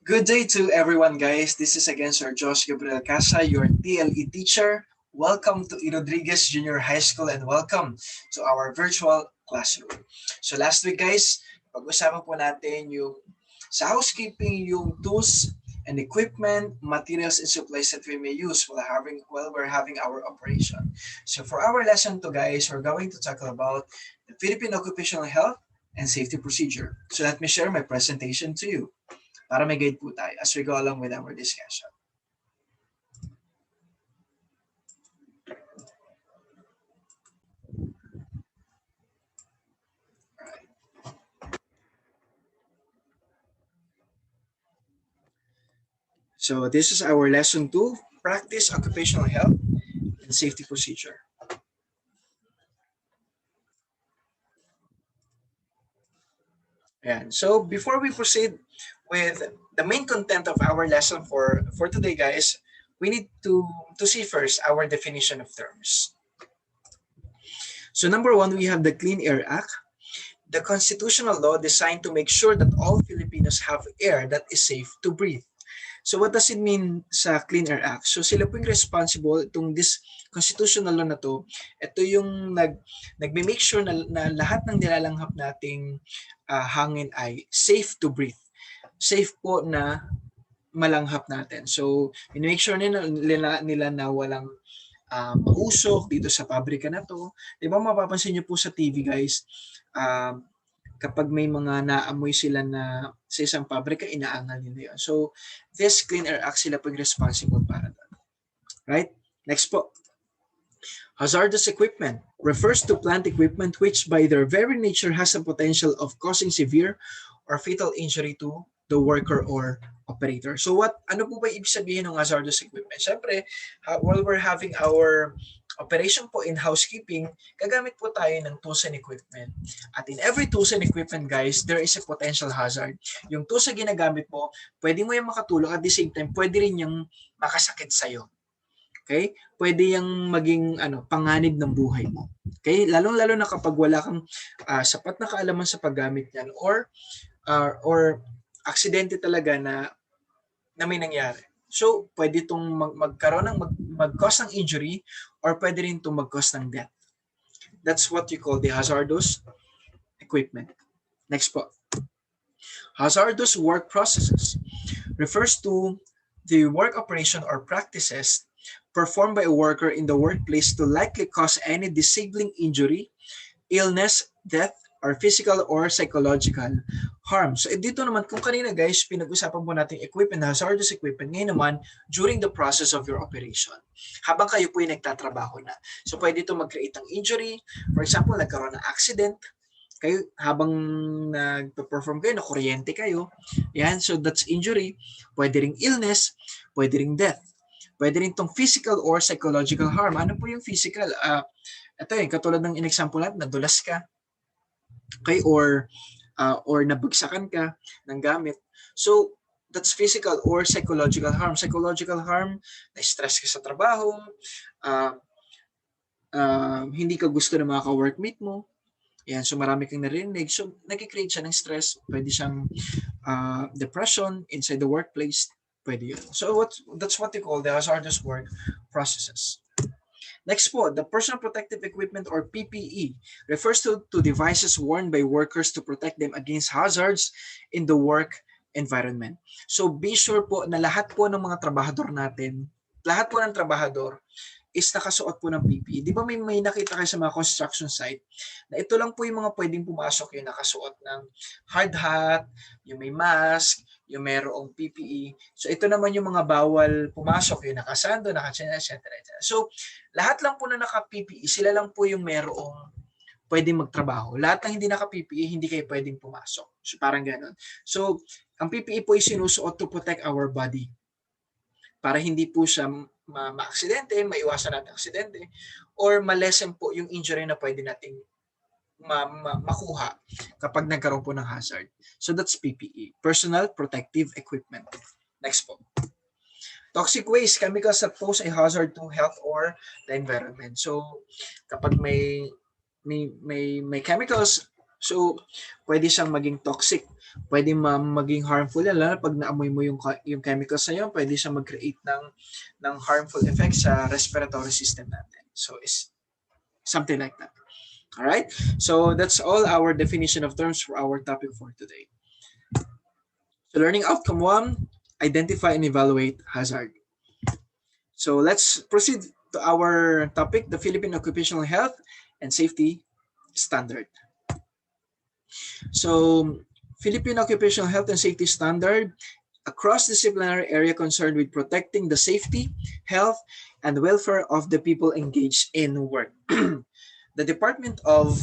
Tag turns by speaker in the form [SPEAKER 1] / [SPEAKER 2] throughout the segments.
[SPEAKER 1] Good day to everyone, guys. This is again Sir Josh Gabriel Casa, your TLE teacher. Welcome to E. Rodriguez Junior High School and welcome to our virtual classroom. So last week, guys, pag-usapan po natin yung sa housekeeping, yung tools and equipment, materials and supplies that we may use while we're having our operation. So for our lesson to guys, we're going to talk about the Philippine Occupational Health and Safety Procedure. So let me share my presentation to you para may guide po tayo as we go along with our discussion. Alright. So this is our lesson 2, practice occupational health and safety procedure. And so before we proceed with the main content of our lesson for today, guys, we need to see first our definition of terms. So number 1, we have the Clean Air Act, the constitutional law designed to make sure that all Filipinos have air that is safe to breathe. So what does it mean sa Clean Air Act? So sila po yung responsible itong this constitutional law na to. Ito yung nagme-make sure na lahat ng nilalanghap nating hangin ay safe to breathe. Safe po na malanghap natin. So, in-make sure nila na walang mausok dito sa pabrika na to. Di ba mapapansin nyo po sa TV, guys, kapag may mga naamoy sila na sa isang pabrika, inaangal nila yun. So, this Clean Air Act, sila po responsible para doon. Right? Next po. Hazardous equipment refers to plant equipment which by their very nature has a potential of causing severe or fatal injury to the worker or operator. So ano po ba ibig sabihin ng hazardous equipment? Siyempre, while we're having our operation po in housekeeping, gagamit po tayo ng tools and equipment. At in every tools and equipment, guys, there is a potential hazard. Yung tools na ginagamit mo, pwede mo yung makatulong at the same time, pwede rin yung makasakit sa'yo. Okay? Pwede yung maging panganib ng buhay mo. Okay? Lalong-lalo na kapag wala kang sapat na kaalaman sa paggamit niyan or aksidente talaga na may nangyari. So, pwede itong magkaroon ng mag-cause ng injury or pwede rin itong mag-cause ng death. That's what you call the hazardous equipment. Next po. Hazardous work processes refers to the work operation or practices performed by a worker in the workplace to likely cause any disabling injury, illness, death, or physical or psychological harm. So dito naman, kung kanina guys, pinag-usapan po natin equipment, hazardous equipment, ngayon naman, during the process of your operation. Habang kayo po yung nagtatrabaho na. So pwede ito mag-create ng injury. For example, nagkaroon ng accident, kayo habang nagpe-perform kayo, nakuryente kayo. Yan, so that's injury. Pwede ring illness, pwede ring death. Pwede rin itong physical or psychological harm. Ano po yung physical? Ito yung katulad ng in-example natin, nadulas ka, okay, or nabagsakan ka ng gamit. So, that's physical or psychological harm. Psychological harm, na-stress ka sa trabaho, hindi ka gusto ng mga ka-workmate mo, yan, so marami kang narinig. So, nag-create siya ng stress. Pwede siyang depression inside the workplace. Pwede yun. So, that's what you call the hazardous work processes. Next po, the personal protective equipment or PPE refers to devices worn by workers to protect them against hazards in the work environment. So, be sure po na lahat po ng mga trabahador natin, lahat po ng trabahador is nakasuot po ng PPE. Di ba may nakita kayo sa mga construction site na ito lang po yung mga pwedeng pumasok, yung nakasuot ng hard hat, yung may mask, yung mayroong PPE. So ito naman yung mga bawal pumasok, yung nakasando, nakachina, etc. So lahat lang po na naka-PPE, sila lang po yung mayroong pwedeng magtrabaho. Lahat ng hindi naka-PPE, hindi kayo pwedeng pumasok. So parang gano'n. So ang PPE po ay sinusuot to protect our body para hindi po siya ma-aksidente, maiwasan natin aksidente, or ma-lessen po yung injury na pwede nating makuha kapag nagkaroon po ng hazard. So that's PPE, Personal Protective Equipment. Next po. Toxic waste, chemicals that pose a hazard to health or the environment. So kapag may chemicals So, pwede siyang maging toxic. Pwede maging harmful yan. Lalo pag naamoy mo yung chemicals na yun, pwede siyang mag-create ng harmful effects sa respiratory system natin. So, is something like that. All right? So, that's all our definition of terms for our topic for today. So, learning outcome 1, identify and evaluate hazard. So, let's proceed to our topic, the Philippine Occupational Health and Safety Standard. So, Philippine Occupational Health and Safety Standard, a cross-disciplinary area concerned with protecting the safety, health, and welfare of the people engaged in work. The Department of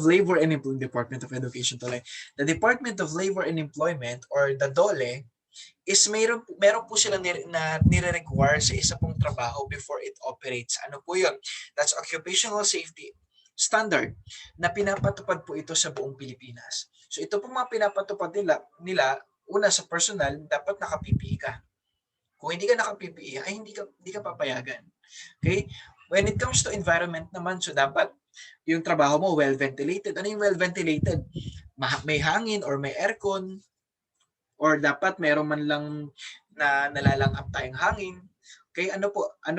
[SPEAKER 1] Labor and Employment, Department of Education tuloy. The Department of Labor and Employment or the DOLE is meron po sila na nire-require sa isa pong trabaho before it operates. Ano po 'yon? That's occupational safety standard na pinapatupad po ito sa buong Pilipinas. So ito pong mga pinapatupad nila una sa personal, dapat naka-PPE ka. Kung hindi ka naka-PPE, ay hindi ka papayagan. Okay? When it comes to environment naman, so dapat yung trabaho mo well ventilated. Ano yung well ventilated? May hangin or may aircon, or dapat meron man lang na nalalangap tayong hangin. Okay, ano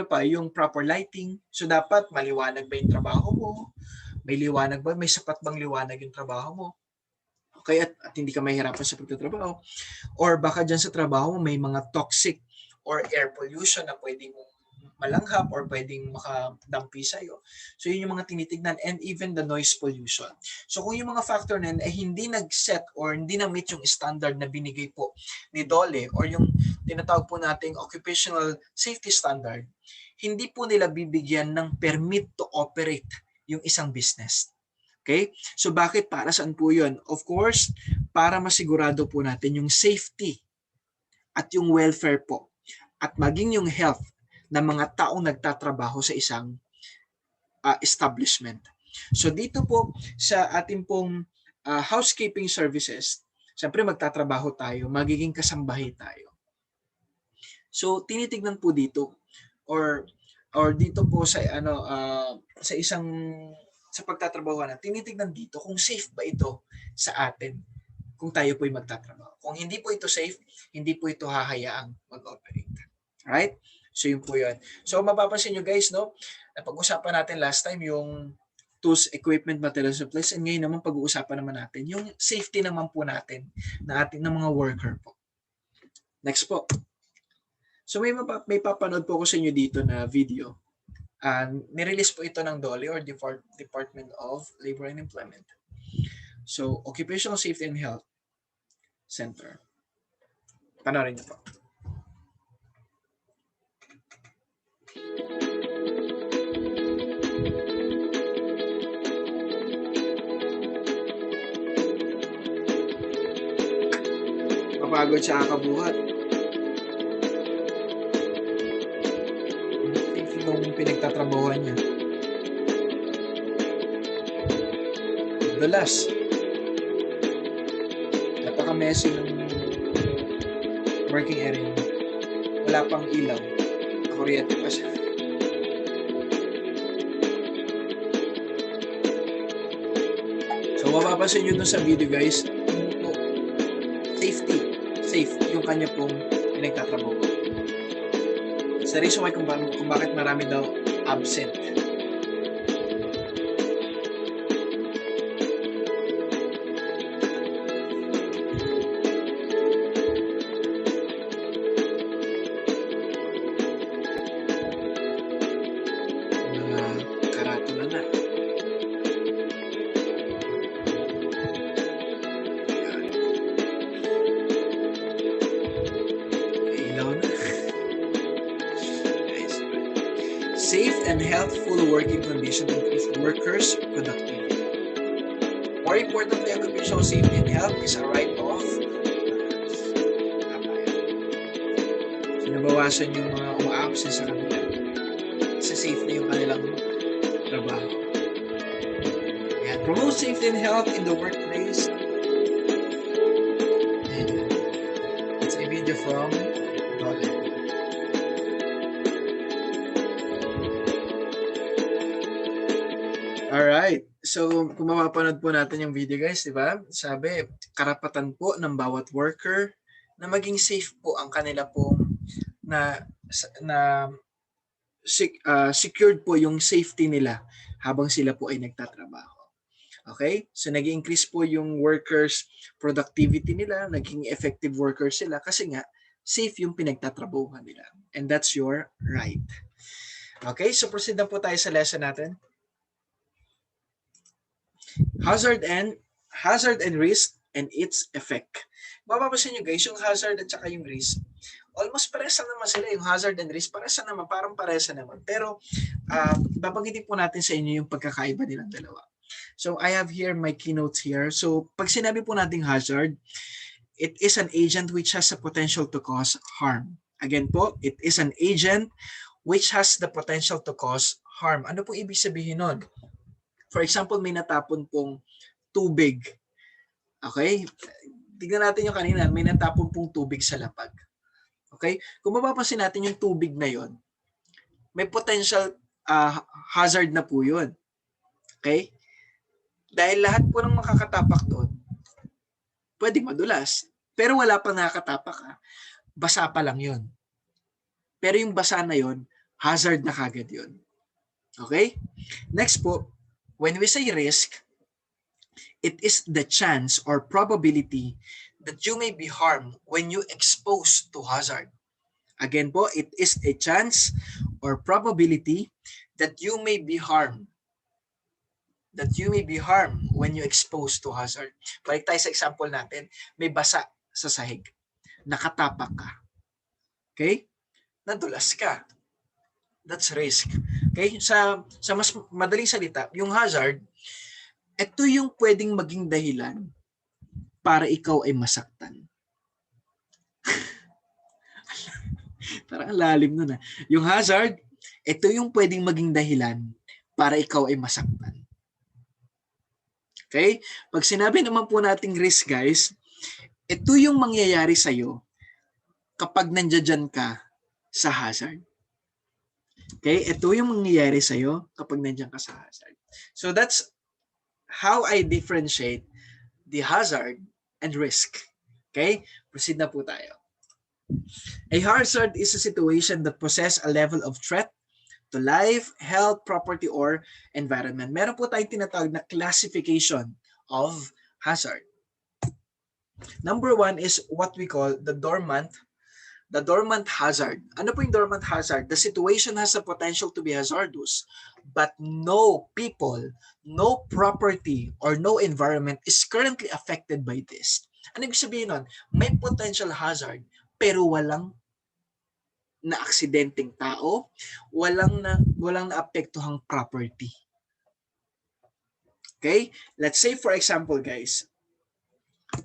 [SPEAKER 1] pa yung proper lighting. So dapat maliwanag ba yung trabaho mo? May liwanag ba? May sapat bang liwanag yung trabaho mo? Okay, at hindi ka mahihirapan sa pagtatrabaho. Or baka dyan sa trabaho may mga toxic or air pollution na pwedeng malanghap or pwedeng makadampi sa'yo. So yun yung mga tinitignan, and even the noise pollution. So kung yung mga factor na yun ay hindi nag-set or hindi na-meet yung standard na binigay po ni DOLE or yung tinatawag po nating occupational safety standard, hindi po nila bibigyan ng permit to operate yung isang business. Okay? So bakit? Para saan po yun? Of course, para masigurado po natin yung safety at yung welfare po at maging yung health ng mga taong nagtatrabaho sa isang establishment. So dito po sa ating pong housekeeping services, siyempre magtatrabaho tayo, magiging kasambahay tayo. So tinitignan po dito or dito po sa sa isang sa pagtatrabaho na tinitignan dito kung safe ba ito sa atin kung tayo po ay magtatrabaho. Kung hindi po ito safe, hindi po ito hahayaang mag-operate. Right? So yun po yun. So mapapansin nyo guys, no? Napag-usapan natin last time yung tools, equipment, materials, supplies, and ngayon naman pag-uusapan naman natin yung safety naman po natin ng mga worker po. Next po. So may papanood po ko sa inyo dito na video. Nirelease po ito ng DOLE or Department of Labor and Employment. So Occupational Safety and Health Center. Panoorin niyo po. Mapagod siya kakabuhat. Yung pinagtatrabahuan niya. Dulas. Napaka-messy ng working area. Wala pang ilaw. Nakuryente pa siya. So mapapansin nyo dun sa video guys, safe yung kanya pong pinagtatrabaho. Sa reason why kung bakit marami daw absent. Karatula na. Ilaw na. Safe and healthful working conditions increase workers' productivity. More importantly, occupational safety and health is a right of so, nabawasan yung mga uma-absent sa kanila. Kasi safe na yung kanilang trabaho. Yan. Promote safety and health in the workplace. And it's a video from Dole. All right. So, kung mapapanood po natin yung video guys, di ba? Sabi, karapatan po ng bawat worker na maging safe po ang kanila pong na secured po yung safety nila habang sila po ay nagtatrabaho. Okay? So, nag-increase po yung workers' productivity nila, naging effective workers sila kasi nga, safe yung pinagtatrabahuhan nila. And that's your right. Okay? So, proceed na po tayo sa lesson natin. Hazard and risk and its effect. Mapapansin nyo guys, yung hazard at saka yung risk, almost parehas naman sila. Yung hazard and risk, parehas naman, parang parehas naman. Pero, babanggitin po natin sa inyo yung pagkakaiba nilang dalawa. So, I have here my keynotes here. So, pag sinabi po nating hazard, it is an agent which has a potential to cause harm. Again po, it is an agent which has the potential to cause harm. Ano po ibig sabihin nun? For example, may natapon pong tubig. Okay? Tignan natin yung kanina, may natapon pong tubig sa lapag. Okay? Kung mapapansin natin yung tubig na yon, may potential hazard na po yun. Okay? Dahil lahat po ng makakatapak doon, pwedeng madulas. Pero wala pang nakakatapak. Basa pa lang yun. Pero yung basa na yun, hazard na kagad yun. Okay? Next po, when we say risk, it is the chance or probability that you may be harmed when you expose to hazard. Again po, it is a chance or probability that you may be harmed. That you may be harmed when you expose to hazard. Balik tayo sa example natin, may basa sa sahig. Nakatapak ka. Okay? Nadulas ka. That's risk. Okay? Sa mas madaling salita, yung hazard, ito yung pwedeng maging dahilan para ikaw ay masaktan. Parang lalim nun. Yung hazard, ito yung pwedeng maging dahilan para ikaw ay masaktan. Okay? Pag sinabi naman po nating risk, guys, ito yung mangyayari sa'yo kapag nandiyan ka sa hazard. Okay? Ito yung mangyayari sa'yo kapag nandiyan ka sa hazard. So that's how I differentiate the hazard and risk. Okay? Proceed na po tayo. A hazard is a situation that possesses a level of threat to life, health, property, or environment. Meron po tayong tinatawag na classification of hazard. Number one is what we call the dormant hazard. Ano po yung dormant hazard? The situation has a potential to be hazardous, but no people, no property, or no environment is currently affected by this. Ano ibig sabihin nun? May potential hazard, pero walang na aksidenteng tao, walang naapektuhang property. Okay? Let's say for example guys,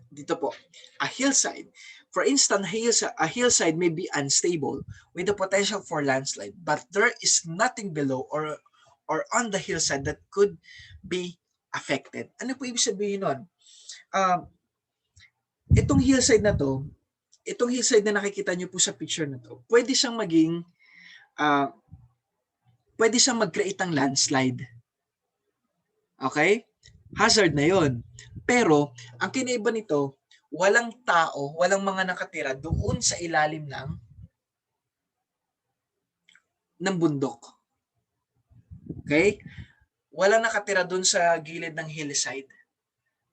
[SPEAKER 1] dito po, a hillside. For instance, a hillside may be unstable with the potential for landslide, but there is nothing below or on the hillside that could be affected. Ano po ibig sabihin nun? Itong hillside na to, itong hillside na nakikita nyo po sa picture na to, pwede siyang mag-create ng landslide. Okay? Hazard na yon. Pero, ang kinaiba nito, walang tao, walang mga nakatira doon sa ilalim ng bundok. Okay? Walang nakatira doon sa gilid ng hillside.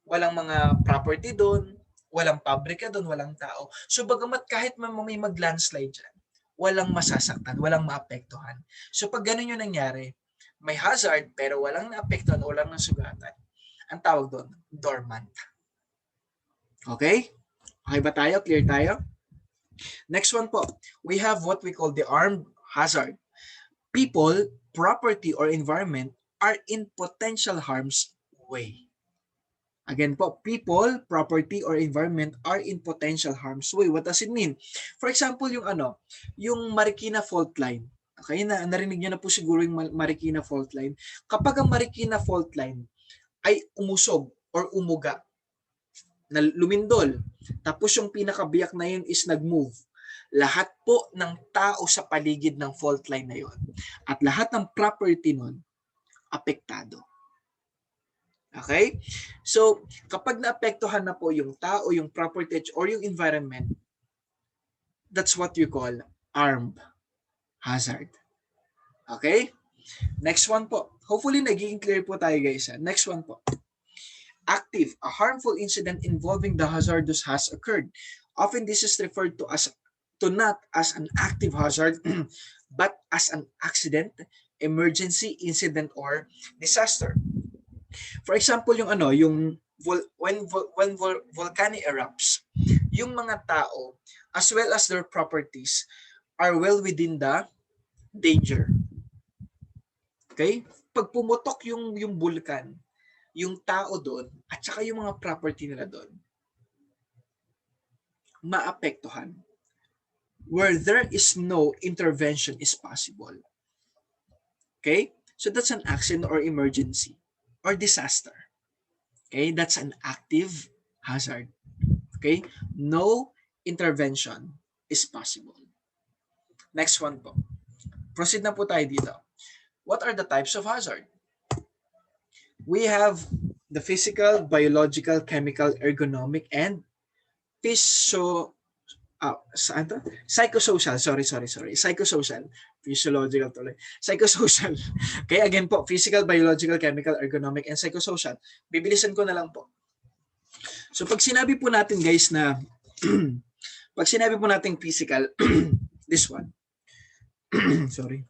[SPEAKER 1] Walang mga property doon, walang pabrika doon, walang tao. So bagamat kahit may mag-landslide dyan, walang masasaktan, walang maapektuhan. So pag ganun yung nangyari, may hazard pero walang naapektuhan, walang nasugatan. Ang tawag doon, dormant. Okay? Okay ba tayo? Clear tayo? Next one po, we have what we call the armed hazard. People, property, or environment are in potential harm's way. Again po, people, property, or environment are in potential harm's way. What does it mean? For example, yung Marikina fault line. Okay, narinig niyo na po siguro yung Marikina fault line. Kapag ang Marikina fault line ay umusog or umuga, na lumindol, tapos yung pinakabiyak na yun is nag-move, lahat po ng tao sa paligid ng fault line na yun at lahat ng property nun, apektado. Okay? So, kapag naapektuhan na po yung tao, yung property, or yung environment, that's what you call armed hazard. Okay? Next one po. Hopefully, naging clear po tayo guys. Next one po. Active. A harmful incident involving the hazardous has occurred. Often this is referred to not as an active hazard, but as an accident, emergency, incident, or disaster. For example, yung when volcano erupts, yung mga tao as well as their properties are well within the danger. Okay? Pag pumutok yung vulkan, yung tao doon at saka yung mga property nila doon maapektuhan. Where there is no intervention is possible. Okay? So that's an accident or emergency or disaster. Okay? That's an active hazard. Okay? No intervention is possible. Next one po. Proceed na po tayo dito. What are the types of hazard? We have the physical, biological, chemical, ergonomic, and saan to? Psychosocial. Sorry. Psychosocial. Physiological tuloy. Psychosocial. Okay, again po, physical, biological, chemical, ergonomic, and psychosocial. Bibilisan ko na lang po. So pag sinabi po natin guys na pag sinabi po natin physical, this one. Sorry.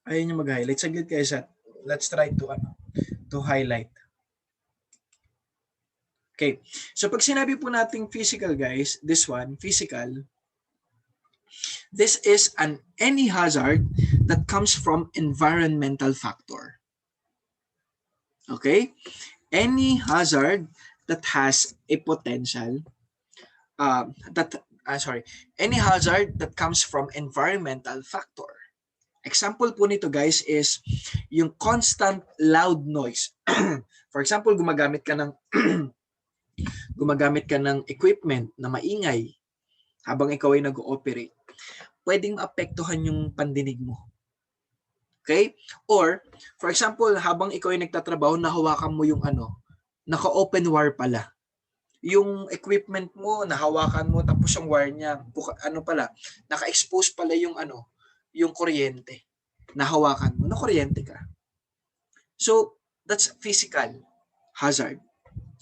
[SPEAKER 1] Ayun yung mag-highlight. Saglit kayo sa. Let's try to highlight. Okay. So pag sinabi po nating physical guys, this one, physical, this is any hazard that comes from environmental factor. Okay? Any hazard that has a potential any hazard that comes from environmental factor. Example po nito guys is yung constant loud noise. For example, gumagamit ka ng equipment na maingay habang ikaw ay nag-ooperate. Pwedeng maapektuhan yung pandinig mo. Okay? Or, for example, habang ikaw ay nagtatrabaho, nahawakan mo yung naka-open wire pala. Yung equipment mo, nahawakan mo, tapos yung wire niya, naka-expose pala yung kuryente. Nahawakan mo, nakuryente ka. So, that's physical hazard.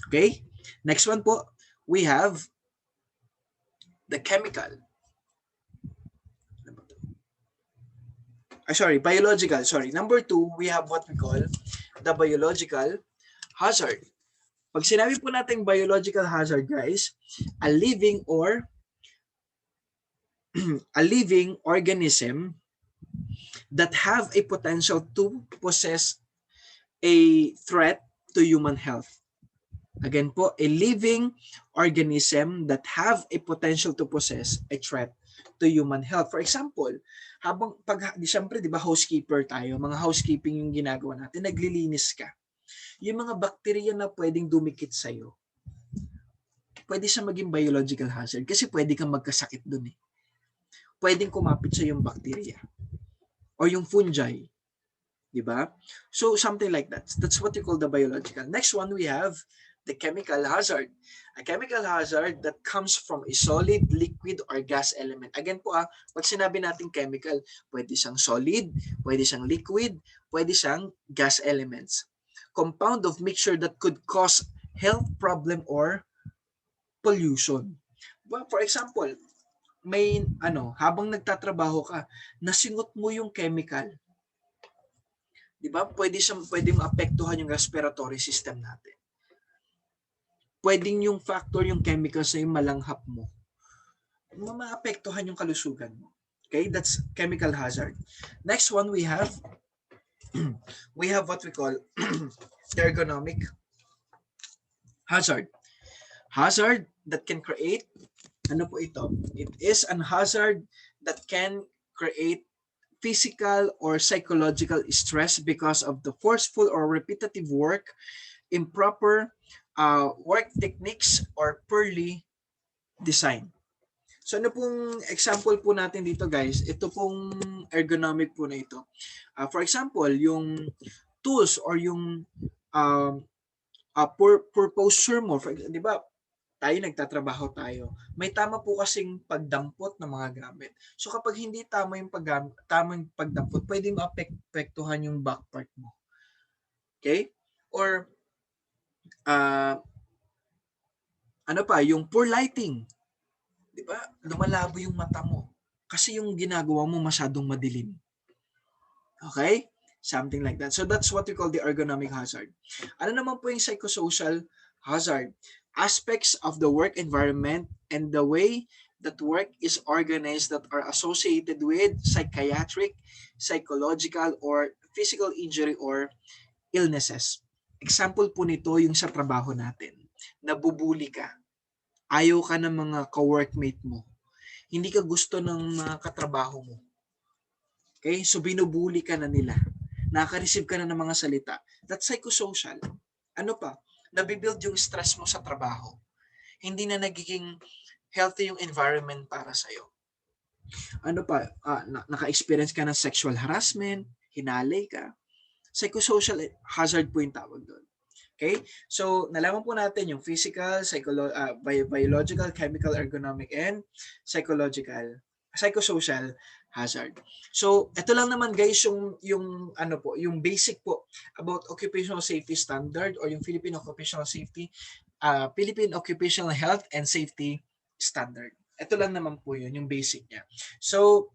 [SPEAKER 1] Okay? Next one po, we have the chemical. Biological. Number 2, we have what we call the biological hazard. Pag sinabi po natin biological hazard, guys, a living organism that have a potential to possess a threat to human health. Again po, a living organism that have a potential to possess a threat to human health. For example, siyempre, di ba, housekeeper tayo, mga housekeeping yung ginagawa natin, naglilinis ka. Yung mga bakterya na pwedeng dumikit sa'yo, pwede siya maging biological hazard kasi pwede kang magkasakit dun eh. Pwedeng kumapit sa yung bakterya or yung fungi. Di ba? So, something like that. That's what you call the biological. Next one, we have the chemical hazard. A chemical hazard that comes from a solid, liquid, or gas element. Again po, pag sinabi natin chemical, pwede siyang solid, pwede siyang liquid, pwede siyang gas elements. Compound of mixture that could cause health problem or pollution. Well, for example, may habang nagtatrabaho ka, nasingot mo yung chemical. 'Di ba? Pwedeng maapektuhan yung respiratory system natin. Pwedeng yung factor, yung chemicals na yung malanghap mo, maapektuhan yung kalusugan mo. Okay? That's chemical hazard. Next one we have what we call the ergonomic hazard. Hazard that can create, ano po ito? It is an hazard that can create physical or psychological stress because of the forceful or repetitive work, improper work techniques, or poorly design. So ano pong example po natin dito guys? Ito pong ergonomic po na ito. For example, yung tools or yung um, for posture mo, di ba? Tayo nagtatrabaho tayo. May tama po kasing pagdampot ng mga gamit. So kapag hindi tama yung tamang pagdampot, pwede maapektuhan yung back part mo. Okay? Or ano pa, yung poor lighting. Di ba? Lumalabo yung mata mo. Kasi yung ginagawa mo masyadong madilim. Okay? Something like that. So that's what we call the ergonomic hazard. Ano naman po yung psychosocial hazard? Aspects of the work environment and the way that work is organized that are associated with psychiatric, psychological, or physical injury or illnesses. Example po nito yung sa trabaho natin. Nabubuli ka. Ayaw ka ng mga ka-workmate mo. Hindi ka gusto ng mga katrabaho mo. Okay? So binubuli ka na nila. Nakaka-receive ka na ng mga salita. That's psychosocial. Ano pa? Nabibuild yung stress mo sa trabaho. Hindi na nagiging healthy yung environment para sa'yo. Ano pa? Naka-experience ka ng sexual harassment, hinalay ka. Psychosocial hazard po yung tawag doon. Okay? So, nalaman po natin yung physical, biological, chemical, ergonomic, and psychosocial hazard. So, ito lang naman guys yung ano po, yung basic po about occupational safety standard or yung Philippine Occupational Health and Safety Standard. Ito lang naman po yun, yung basic niya. So,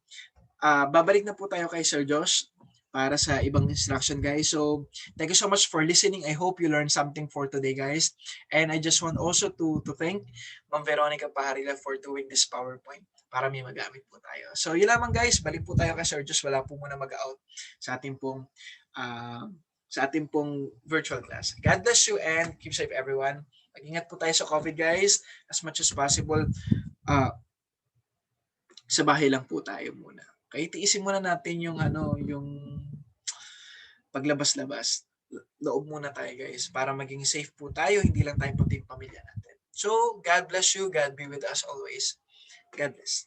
[SPEAKER 1] babalik na po tayo kay Sir Josh para sa ibang instruction guys. So, thank you so much for listening. I hope you learned something for today guys. And I just want also to thank Ma'am Veronica Paharila for doing this PowerPoint para may magamit po tayo. So, yun lamang guys. Balik po tayo kay Sir Josh. Wala po muna mag-out sa ating pong virtual class. God bless you and keep safe everyone. Mag-ingat po tayo sa COVID guys. As much as possible, sa bahay lang po tayo muna. Okay, tiisin muna natin yung paglabas-labas. Loob muna tayo guys para maging safe po tayo, hindi lang tayo pati yung pamilya natin. So, God bless you. God be with us always. God bless.